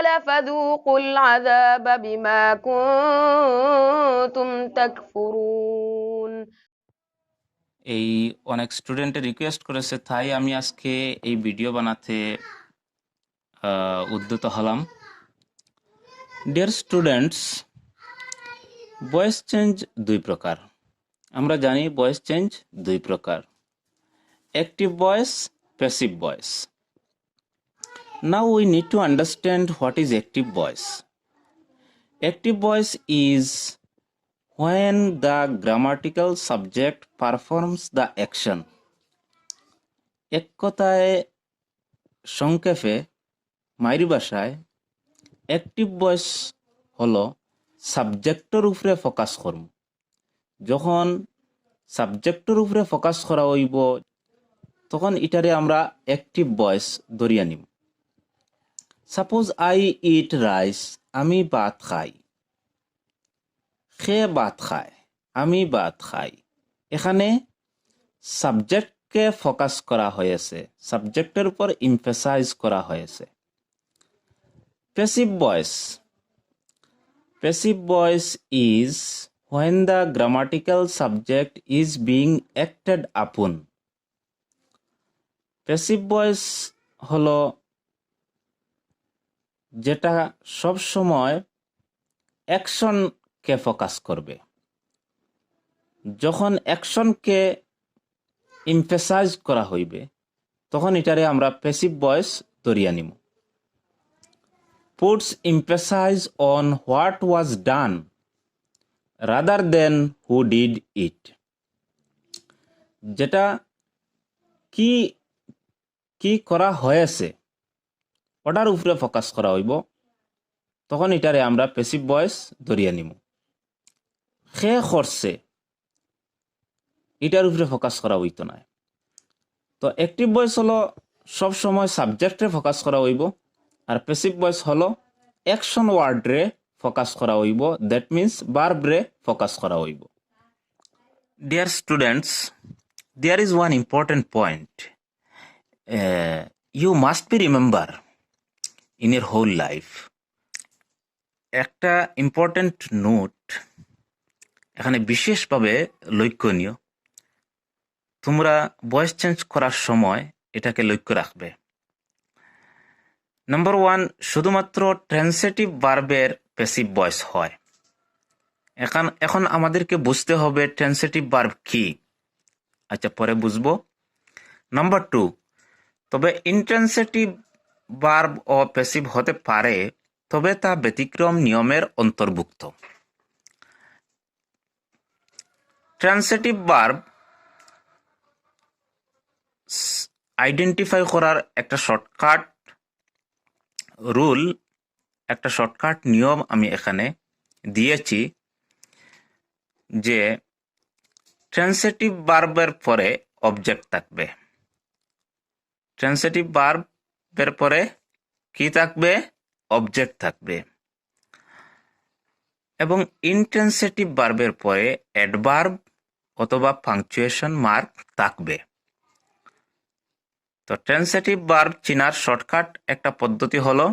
قال فذوقوا العذاب بما كنتم تكفرون। এই অনেক স্টুডেন্টে রিকোয়েস্ট করেছে, তাই আমি আজকে এই ভিডিও বানাতে উদ্যত হলাম। ডিয়ার স্টুডেন্টস, ভয়েস চেঞ্জ দুই প্রকার। আমরা জানি ভয়েস চেঞ্জ দুই প্রকার, active voice, passive voice. Now we need to understand what is active voice. Active voice is when the grammatical subject performs the action. এক কথায়, সংক্ষেপে, মাইরি ভাষায়, অ্যাক্টিভ ভয়েস হলো সাবজেক্টের উপরে ফোকাস করব। যখন সাবজেক্টের উপরে ফোকাস করা হইব তখন এটারে আমরা অ্যাক্টিভ ভয়েস ধরিয়া নিব। সাপোজ আই ইট রাইস, আমি ভাত খাই। সে ভাত খায়, আমি ভাত খাই। এখানে সাবজেক্টকে ফোকাস করা হয়েছে, সাবজেক্টের উপর এমফাসাইজ করা হয়েছে। Passive voice, passive voice is when the grammatical subject is being acted upon. Passive voice হলো যেটা সব সময় অ্যাকশনকে ফোকাস করবে। যখন অ্যাকশনকে এমফাসাইজ করা হইবে তখন এটারে আমরা প্যাসিভ ভয়েস ধরিয়া নিব। puts emphasis on what was done rather than who did it. যেটা কি কি করা হয়েছে ওটার উপরে ফোকাস করা হইব, তখন এটারে আমরা প্যাসিভ ভয়েস ধরিয়া নিব। সে করছে, এটার উপরে ফোকাস করা হইতো না। তো অ্যাক্টিভ ভয়েস হলো সব সময় সাবজেক্টে ফোকাস করা হইব, আর প্যাসিভ ভয়েস হলো অ্যাকশন ওয়ার্ডরে ফোকাস করা হইব, দ্যাট মিন্স ভার্বরে ফোকাস করা হইব। Dear students, there is one important point you must be remember in your whole life. একটা ইম্পর্টেন্ট নোট এখানে বিশেষভাবে লক্ষণীয়। তোমরা ভয়েস চেঞ্জ করার সময় এটাকে লক্ষ্য রাখবে। নাম্বার 1, শুধুমাত্র ট্রান্সিটিভ ভার্বের প্যাসিভ ভয়েস হয়। এখন আমাদেরকে বুঝতে হবে ট্রান্সিটিভ ভার্ব কি। আচ্ছা, পরে বুঝবো। নাম্বার 2, তবে ইনট্রান্সিটিভ ভার্ব ও প্যাসিভ হতে পারে, তবে তা ব্যতিক্রম নিয়মের অন্তর্ভুক্ত। ট্রান্সিটিভ ভার্ব আইডেন্টিফাই করার একটা শর্টকাট রুল, একটা শর্টকাট নিয়ম আমি এখানে দিয়েছি, যে ট্রান্সিটিভ ভার্বের পরে অবজেক্ট থাকবে। ট্রান্সিটিভ ভার্বের পরে কি থাকবে? অবজেক্ট থাকবে। এবং ইনট্রান্সিটিভ ভার্বের পরে অ্যাডভার্ব অথবা পাংচুয়েশন মার্ক থাকবে। তো ট্রান্সিটিভ ভার্ব চেনার শর্টকাট একটা পদ্ধতি হলো,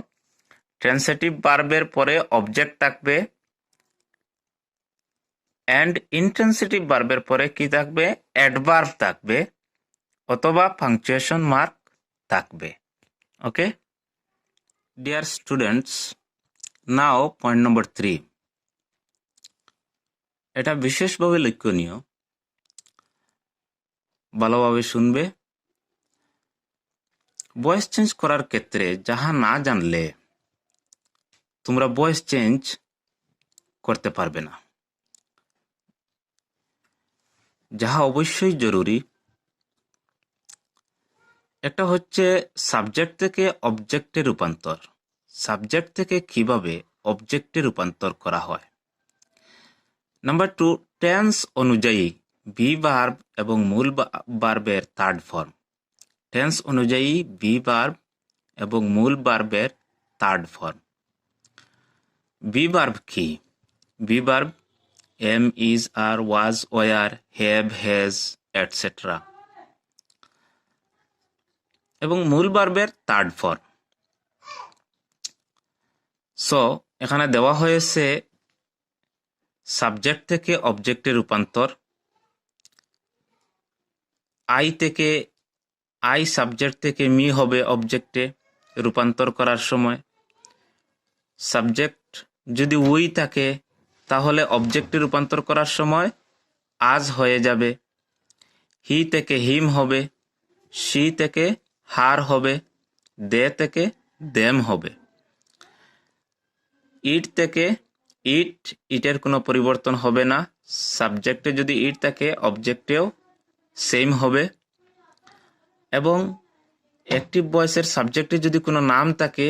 ট্রান্সিটিভ ভার্বের পরে অবজেক্ট থাকবে, অ্যান্ড ইনট্রান্সিটিভ ভার্বের পরে কি থাকবে? অ্যাডভার্ব থাকবে অথবা পাংচুয়েশন মার্ক থাকবে। ওকে ডিয়ার স্টুডেন্টস, নাও পয়েন্ট নম্বর 3, এটা বিশেষভাবে লক্ষণীয়, ভালোভাবে শুনবে। ভয়েস চেঞ্জ করার ক্ষেত্রে যাহা না জানলে তোমরা ভয়েস চেঞ্জ করতে পারবে না। যাহা অবশ্যই জরুরি, একটা হচ্ছে সাবজেক্ট থেকে অবজেক্টে রূপান্তর। সাবজেক্ট থেকে কিভাবে অবজেক্টে রূপান্তর করা হয়। নাম্বার 2, টেন্স অনুযায়ী বি ভার্ব এবং মূল ভার্বের থার্ড ফর্ম। টেন্স অনুযায়ী বি ভার্ব এবং মূল ভার্বের থার্ড ফর্ম। বি ভার্ব কি? Be verb am, is, are, was, were, have, has, etcetera. এবং মূল ভার্বের থার্ড ফর্ম। সো এখানে দেওয়া হয়েছে সাবজেক্ট থেকে অবজেক্টে রূপান্তর, আই সাবজেক্ট থেকে মি হবে অবজেক্টে রূপান্তর করার সময়। সাবজেক্ট যদি উই থাকে তাহলে অবজেক্টে রূপান্তর করার সময় আজ হয়ে যাবে। হি থেকে হিম হবে, শি থেকে হার হবে, দে থেকে দেম হবে। ইট থেকে ইটের কোনো পরিবর্তন হবে না। সাবজেক্টে যদি ইট থাকে অবজেক্টেও সেম হবে। এবং অ্যাক্টিভ ভয়েসের সাবজেক্টে যদি কোনো নাম থাকে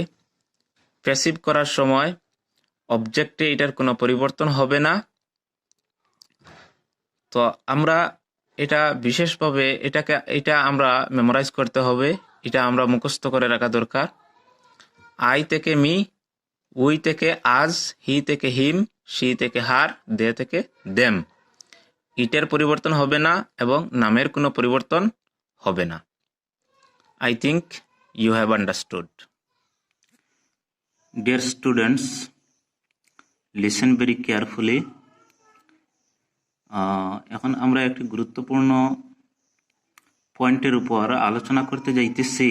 প্যাসিভ করার সময় অবজেক্টে এটার কোনো পরিবর্তন হবে না। তো আমরা এটা বিশেষভাবে এটা আমরা মেমোরাইজ করতে হবে, এটা আমরা মুখস্থ করে রাখা দরকার। আই থেকে মি, উই থেকে আজ, হি থেকে হিম, শি থেকে হার, দে থেকে দেম। ইটের পরিবর্তন হবে না এবং নামের কোনো পরিবর্তন হবে না। I think you have understood. Dear students, listen very carefully. এখন আমরা একটি গুরুত্বপূর্ণ পয়েন্টের উপর আলোচনা করতে যাইতেছি।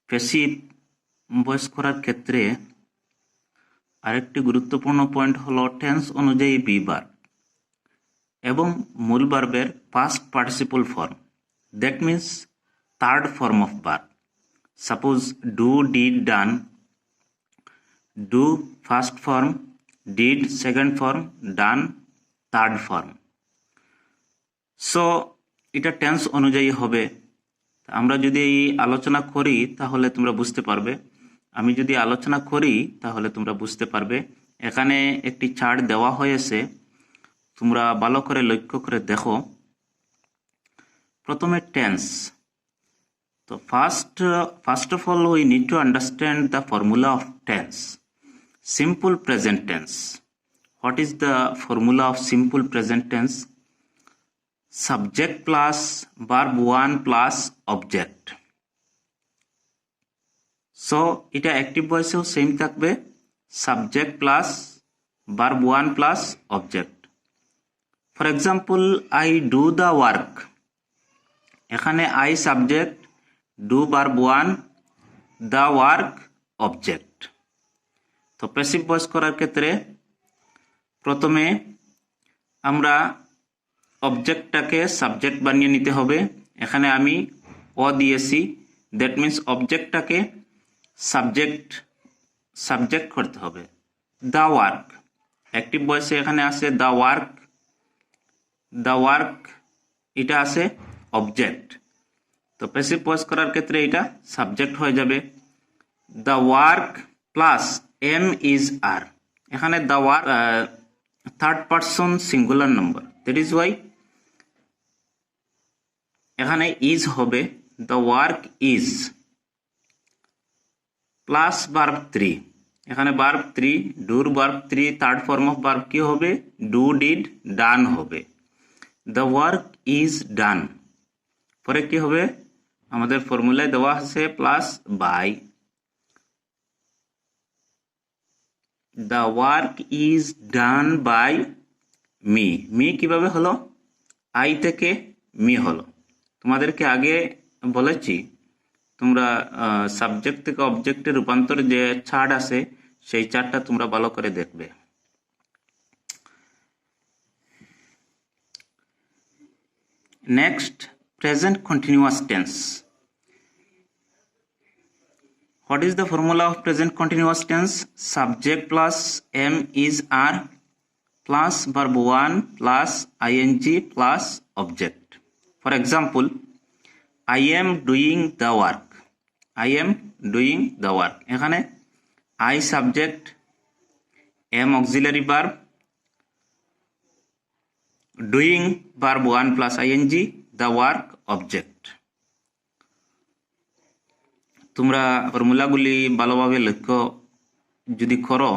প্যাসিভ ভয়েস করার ক্ষেত্রে আরেকটি গুরুত্বপূর্ণ পয়েন্ট হলো টেন্স অনুযায়ী বি ভার্ব এবং মূল ভার্বের past participle form, that means third form of verb. Suppose do, did, done. Do first form, did second form, done third form. So এটা টেন্স অনুযায়ী হবে। আমরা যদি এই আলোচনা করি তাহলে তোমরা বুঝতে পারবে, আমি যদি আলোচনা করি তাহলে তোমরা বুঝতে পারবে। এখানে একটি চার্ট দেওয়া হয়েছে, তোমরা ভালো করে লক্ষ্য করে দেখো। প্রথমে tense. So first of all, we need to understand the formula of tense. Simple present tense. What is the formula of simple present tense? Subject plus verb 1 plus object. So এটা active voice এও same থাকবে, subject plus verb 1 plus object. For example, I do the work. এখানে I subject, do verb 1, the work object. তো passive voice করার ক্ষেত্রে প্রথমে আমরা অবজেক্টটাকে subject বানিয়ে নিতে হবে। এখানে আমি ও দিয়েছি, দ্যাট মিন্স অবজেক্টটাকে সাবজেক্ট করতে হবে। দ্য ওয়ার্ক, অ্যাক্টিভ ভয়েসে এখানে আছে দ্য ওয়ার্ক, এটা আছে অবজেক্ট। তো প্যাসিভ ভয়েস করার ক্ষেত্রে এটা সাবজেক্ট হয়ে যাবে। The work plus am is are, এখানে the work third person singular number, that is why এখানে ইজ হবে। The work is plus verb 3, এখানে ভার্ব 3, ডুর verb 3, third form of verb কি হবে? ডু, ডিড, ডান হবে। দ্য ওয়ার্ক ইজ ডান, পরে কি হবে? আমাদের ফর্মুলায় দেওয়া আছে plus by. The work is done by me. Me কিভাবে হলো? আই থেকে মি হলো। তোমাদেরকে আগে বলেছি তোমরা সাবজেক্ট থেকে অবজেক্টে রূপান্তর যে চার্ট আছে সেই চার্টটা তোমরা ভালো করে দেখবে। Next, present continuous tense. What is the formula of present continuous tense? Subject plus am is are plus verb 1 plus ing plus object. For example, I am doing the work. I am doing the work. এখানে I subject, am auxiliary verb, doing verb 1 plus ing, the work object. তোমরা ফর্মুলাগুলি ভালোভাবে লক্ষ্য যদি করো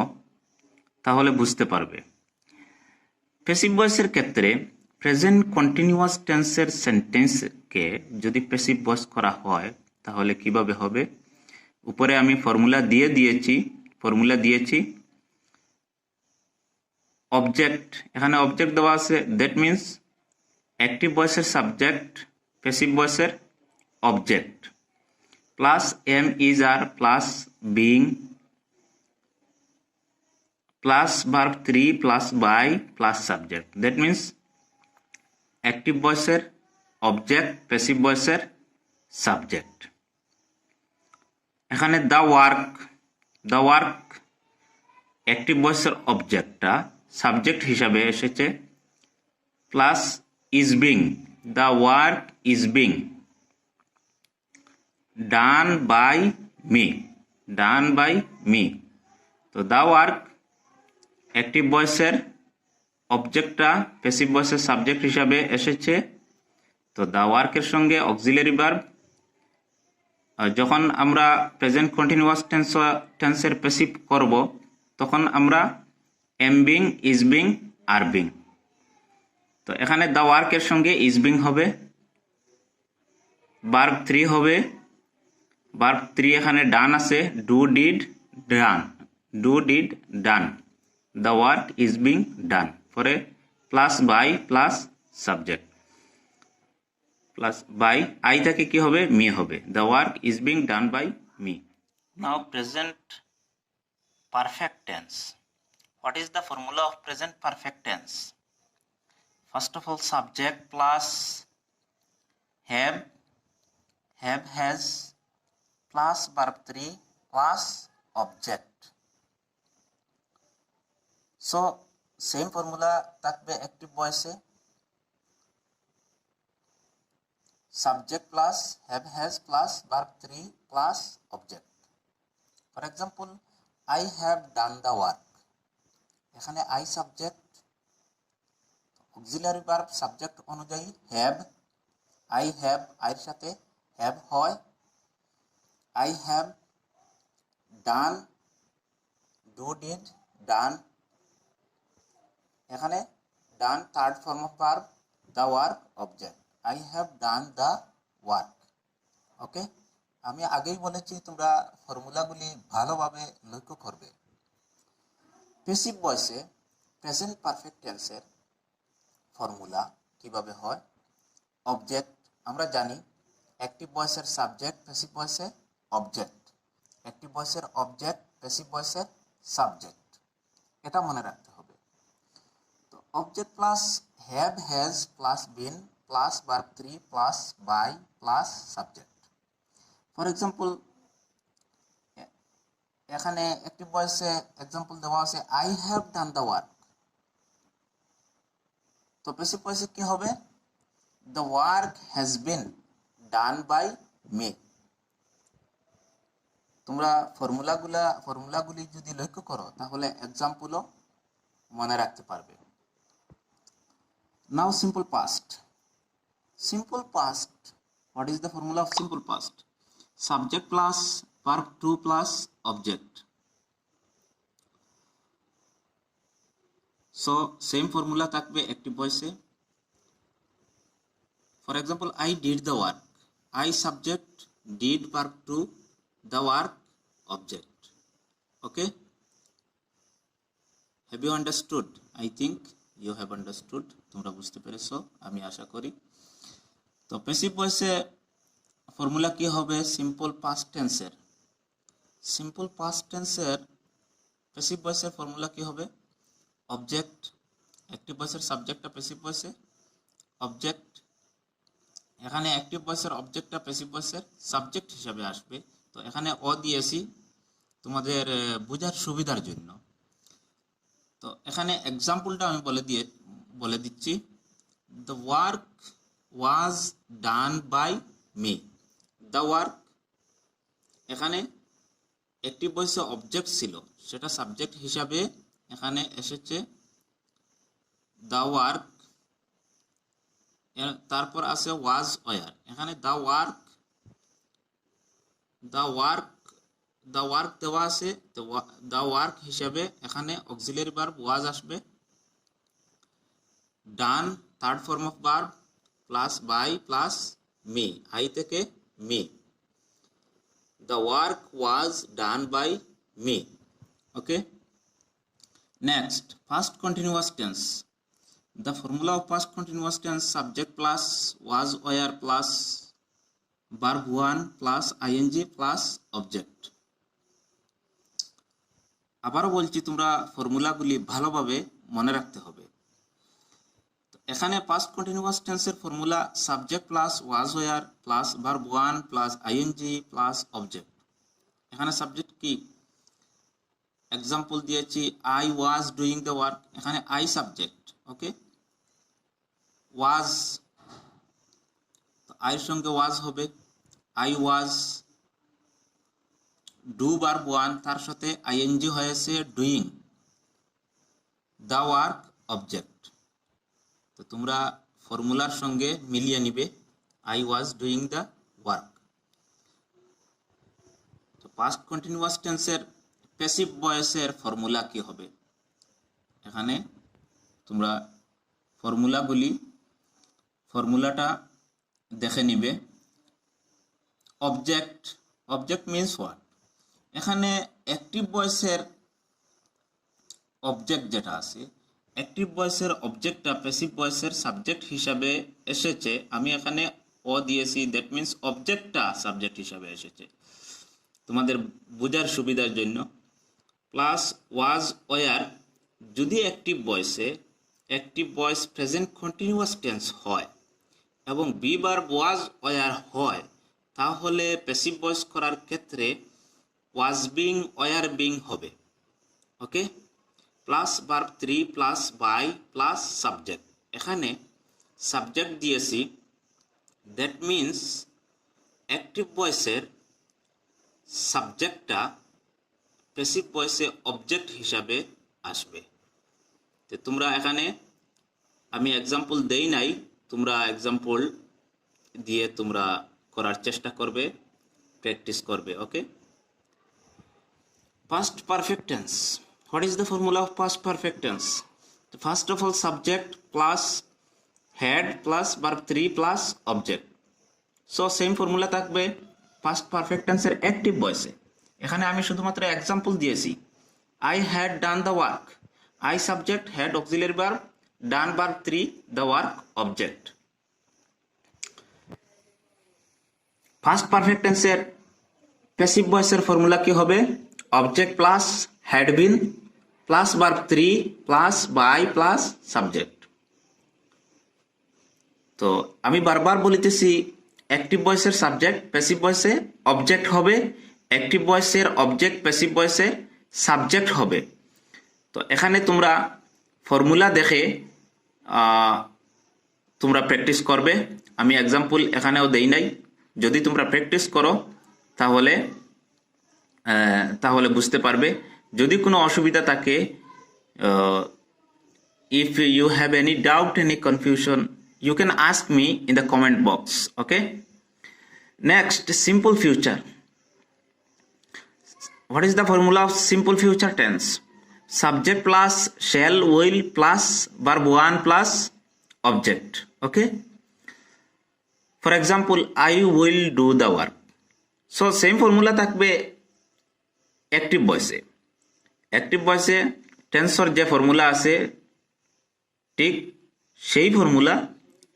তাহলে বুঝতে পারবে। প্যাসিভ ভয়েসের ক্ষেত্রে প্রেজেন্ট কন্টিনিউয়াস টেন্সের সেন্টেন্সকে যদি প্যাসিভ ভয়েস করা হয় তাহলে কিভাবে হবে? উপরে আমি ফর্মুলা দিয়ে দিয়েছি, ফর্মুলা দিয়েছি। অবজেক্ট, এখানে অবজেক্ট দেওয়া আছে, দ্যাট মিন্স অ্যাক্টিভ ভয়েসের সাবজেক্ট, প্যাসিভ ভয়েসের object, plus am is are plus being plus verb 3 plus by plus subject, that means active ভয়েসের অবজেক্ট, প্যাসিভ ভয়েসের সাবজেক্ট। এখানে দ্য ওয়ার্ক অ্যাক্টিভ ভয়েসের অবজেক্টটা সাবজেক্ট হিসাবে এসেছে, plus is being, the work is being done by me. তো the work active ভয়েসের অবজেক্টটা প্যাসিভ ভয়েসের সাবজেক্ট হিসাবে এসেছে। তো দ্য ওয়ার্কের সঙ্গে অক্সিলারি ভার্ব, যখন আমরা প্রেজেন্ট কন্টিনিউয়াস টেন্সের প্যাসিভ করব তখন আমরা am being, is being, are being. তো এখানে দ্য ওয়ার্কের সঙ্গে ইজ বিং হবে, ভার্ব 3 হবে, ভার্ব 3 এখানে ডান আছে, do did done, the work is being done, পরে plus by plus subject, plus by I থেকে কি হবে, মি হবে, the work is being done by me. Now present perfect tense. What is the formula of present perfect tense? First of all, subject plus have has plus verb 3 plus object. So same formula থাকবে active voice A, subject plus have has plus verb 3 plus object. For example, I have done the work. এখানে I subject, auxiliary verb subject অনুযায়ী have, I have, আইয়ের সাথে have হয়, I have done, do did done, এখানে done third form of verb, the work object, I have done the work. Okay, আমি আগেই বলেছি তোমরা ফর্মুলাগুলি ভালোভাবে লক্ষ্য করবে। প্যাসিভ ভয়েসে প্রেজেন্ট পারফেক্ট টেন্সের ফর্মুলা কিভাবে হয়, অবজেক্ট আমরা জানি, অ্যাক্টিভ ভয়েসের সাবজেক্ট, প্যাসিভ ভয়েসের অবজেক্ট, অ্যাক্টিভ ভয়েসের অবজেক্ট, প্যাসিভ ভয়েসের সাবজেক্ট, এটা মনে রাখতে হবে। তো object plus have has plus been plus verb 3 plus by plus subject. For example, এখানে অ্যাক্টিভ ভয়েসে এক্সাম্পল দেওয়া আছে I have done the work. তো প্যাসিভ ভয়েসে কি হবে, the work has been done by me. তোমরা ফর্মুলাগুলি যদি লক্ষ্য করো তাহলে এক্সাম্পলও মনে রাখতে পারবে। Now simple past. What is the formula of simple past? Subject plus verb 2 plus object. So same formula থাকবে active voice A. For example, I did the work. I subject, did verb 2, the work object. Okay, have you understood? I think you have understood. তোমরা বুঝতে পেরেছো আমি আশা করি। তো passive ভয়েসে formula কি হবে simple past টেন্সের? সিম্পল পাস্ট টেন্সের প্যাসিভ ভয়েসের ফর্মুলা কি হবে, অবজেক্ট, অ্যাক্টিভ ভয়েসের সাবজেক্টটা প্যাসিভ ভয়েসে অবজেক্ট, এখানে অ্যাক্টিভ ভয়েসের অবজেক্টটা প্যাসিভ ভয়েসের সাবজেক্ট হিসাবে আসবে। তো এখানে অ দিয়েছি তোমাদের বোঝার সুবিধার জন্য। তো এখানে এক্সাম্পলটা আমি বলে দিচ্ছি, the work was done by me. The work, এখানে অ্যাক্টিভ ভয়েসে অবজেক্ট ছিল, সেটা সাবজেক্ট হিসাবে এখানে এসেছে দ্য ওয়ার্ক, তারপর আছে ওয়াজ ওয়ার। এখানে দ্য ওয়ার্ক দেওয়া আছে, দ্য ওয়ার্ক হিসাবে এখানে অক্সিলারি ভার্ব ওয়াজ আসবে, done third form of verb plus by plus me, I থেকে me, the work was done by me. Okay. Next, past continuous tense. The formula of past continuous tense: subject plus was, were plus verb 1 plus ing plus object. আবারও বলছি, তোমরা ফর্মুলাগুলি ভালোভাবে মনে রাখতে হবে। এখানে পাস্ট কন্টিনিউয়াস টেন্সের formula subject plus was were plus verb 1 plus ING plus object. এখানে সাবজেক্ট কি? এক্সাম্পল দিয়েছি, I was doing the work. এখানে আই সাবজেক্ট, ওকে। ওয়াজ, আইয়ের সঙ্গে ওয়াজ হবে, আই ওয়াজ। ডু ভার্ব 1, তার সাথে আইএনজি হয়েছে ডুইং। The work object. তো তোমরা ফর্মুলার সঙ্গে মিলিয়ে নিবে, I was doing the work. তো পাস্ট কন্টিনিউয়াস টেন্সের প্যাসিভ ভয়েসের ফর্মুলা কি হবে? এখানে তোমরা ফর্মুলাটা দেখে নিবে। Object means what? এখানে অ্যাক্টিভ ভয়েসের অবজেক্ট যেটা আছে, অ্যাক্টিভ ভয়েসের অবজেক্টটা প্যাসিভ ভয়েসের সাবজেক্ট হিসাবে এসেছে। আমি এখানে ও দিয়েছি, দ্যাট মিন্স অবজেক্টটা সাবজেক্ট হিসাবে এসেছে তোমাদের বোঝার সুবিধার জন্য। প্লাস ওয়াজ ওয়ার, যদি active voice present continuous tense হয় এবং বি ভার্ব ওয়াজ ওয়ার হয়, তাহলে প্যাসিভ ভয়েস করার ক্ষেত্রে ওয়াজ বিং ওয়ার বিং হবে, okay. Plus verb 3 plus by plus subject. এখানে সাবজেক্ট দিয়েছি, দ্যাট মিন্স অ্যাক্টিভ ভয়েসের সাবজেক্টটা প্যাসিভ ভয়েসে অবজেক্ট হিসাবে আসবে। তো তোমরা এখানে, আমি এক্সাম্পল দেই নাই, তোমরা এক্সাম্পল দিয়ে তোমরা করার চেষ্টা করবে, প্র্যাকটিস করবে, ওকে। Past perfect tense. What is the formula of past perfect tense? First of all, subject plus had plus verb 3 plus object. So same formula থাকবে past perfect tense এর অ্যাক্টিভ ভয়েসে। এখানে আমি শুধুমাত্র এক্সাম্পল দিয়েছি, I had done the work. I subject, had auxiliary verb, done verb 3, the work object. Past perfect tense এর passive ভয়েসের formula কি হবে? Object plus had been plus verb 3 plus by plus subject. তো আমি বারবার বলিতেছি, active ভয়েসের subject passive ভয়েসে অবজেক্ট হবে, অ্যাক্টিভ ভয়েসের অবজেক্ট প্যাসিভ ভয়েসে সাবজেক্ট হবে। তো এখানে তোমরা ফর্মুলা দেখে তোমরা প্র্যাকটিস করবে। আমি এক্সাম্পল এখানেও দেই নাই, যদি তোমরা প্র্যাকটিস করো তাহলে বুঝতে পারবে। যদি কোনো অসুবিধা থাকে, if you have any doubt, any confusion, you can ask me in the comment box, okay. Next, simple future. What is the formula of simple future tense? Subject plus shall, will plus verb 1 plus object, okay. For example, I will do the work. So same formula থাকবে active ভয়েসে টেন্সর যে formula আছে ঠিক সেই formula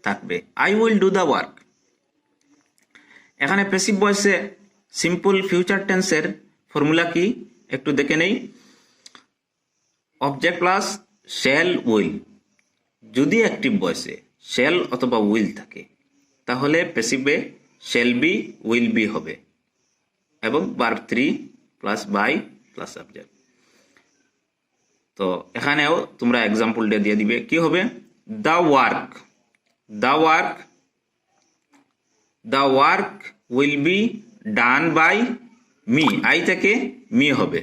থাকবে, I will do the work. এখানে passive ভয়েসে সিম্পল ফিউচার টেন্সের ফর্মুলা কি একটু দেখে নেই। অবজেক্ট প্লাস শ্যাল উইল, যদি অ্যাক্টিভ ভয়েসে শ্যাল অথবা উইল থাকে তাহলে প্যাসিভে শ্যাল বি উইল বি হবে, এবং verb 3 plus by plus subject. তো এখানেও তোমরা এক্সাম্পলটা দিয়ে দিবে, কি হবে? The work will be done by me, I থেকে মি হবে।